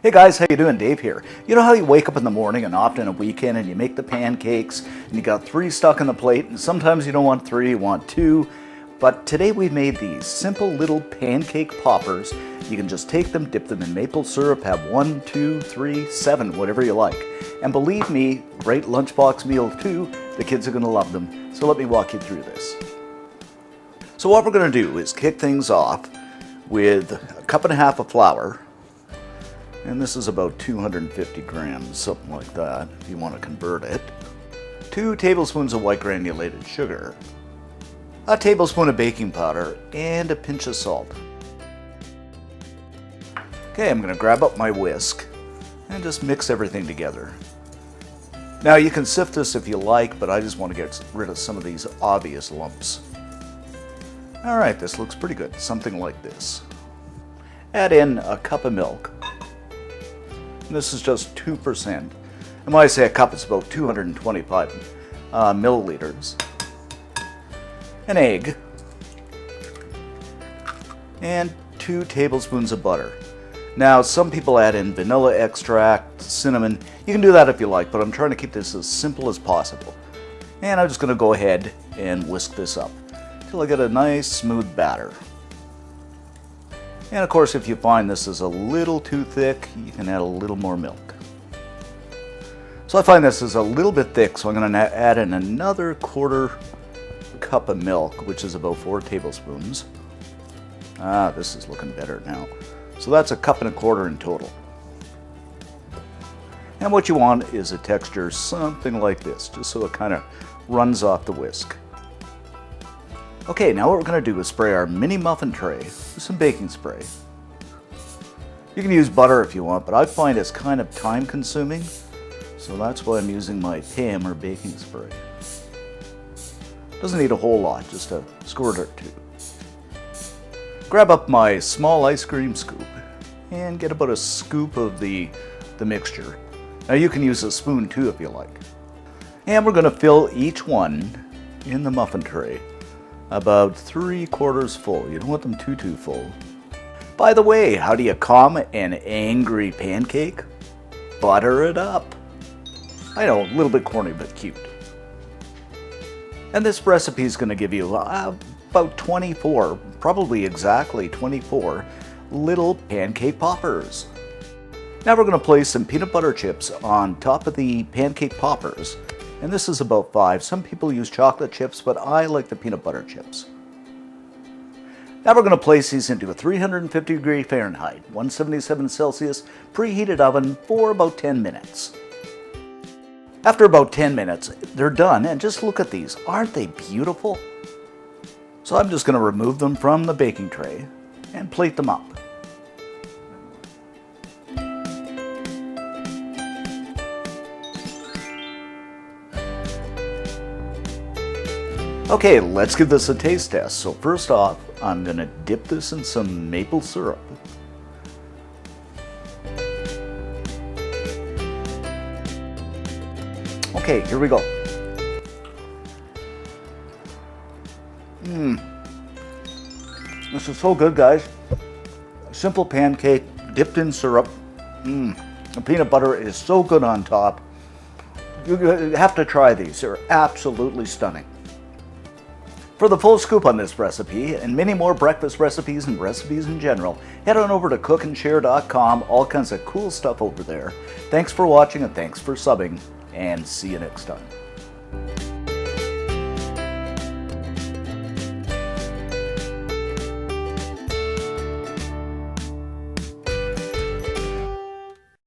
Hey guys, how you doing? Dave here. You know how you wake up in the morning and often a weekend and you make the pancakes and you got 3 stuck on the plate and sometimes you don't want 3, you want 2. But today we've made these simple little pancake poppers. You can just take them, dip them in maple syrup, have 1, 2, 3, 7, whatever you like. And believe me, great lunchbox meal too. The kids are going to love them. So let me walk you through this. So what we're going to do is kick things off with 1.5 cups of flour. And this is about 250 grams, something like that, if you want to convert it. 2 tablespoons of white granulated sugar, a tablespoon of baking powder, and a pinch of salt. Okay, I'm going to grab up my whisk and just mix everything together. Now you can sift this if you like, but I just want to get rid of some of these obvious lumps. Alright, this looks pretty good, something like this. Add in a cup of milk. This is just 2%. And when I say a cup, it's about 225 milliliters. An egg. And 2 tablespoons of butter. Now, some people add in vanilla extract, cinnamon. You can do that if you like, but I'm trying to keep this as simple as possible. And I'm just going to go ahead and whisk this up until I get a nice smooth batter. And of course, if you find this is a little too thick, you can add a little more milk. So I find this is a little bit thick, so I'm going to add in another 1/4 cup of milk, which is about 4 tablespoons. This is looking better now. So that's 1.25 cups in total. And what you want is a texture something like this, just so it kind of runs off the whisk. Okay, now what we're going to do is spray our mini muffin tray with some baking spray. You can use butter if you want, but I find it's kind of time consuming, so that's why I'm using my PAM or baking spray. Doesn't need a whole lot, just a squirt or 2. Grab up my small ice cream scoop and get about a scoop of the mixture. Now you can use a spoon too if you like. And we're going to fill each one in the muffin tray. About 3/4 full. You don't want them too full. By the way, how do you calm an angry pancake? Butter it up. I know, a little bit corny, but cute. And this recipe is going to give you about 24, probably exactly 24 little pancake poppers. Now we're going to place some peanut butter chips on top of the pancake poppers. And this is about 5. Some people use chocolate chips, but I like the peanut butter chips. Now we're going to place these into a 350 degree Fahrenheit, 177 Celsius, preheated oven for about 10 minutes. After about 10 minutes, they're done, and just look at these. Aren't they beautiful? So I'm just going to remove them from the baking tray and plate them up. Okay, let's give this a taste test. So first off, I'm going to dip this in some maple syrup. Okay, here we go. This is so good, guys. A simple pancake dipped in syrup. The peanut butter is so good on top. You have to try these. They're absolutely stunning. For the full scoop on this recipe and many more breakfast recipes and recipes in general, head on over to cookandshare.com. All kinds of cool stuff over there. Thanks for watching and thanks for subbing, and see you next time.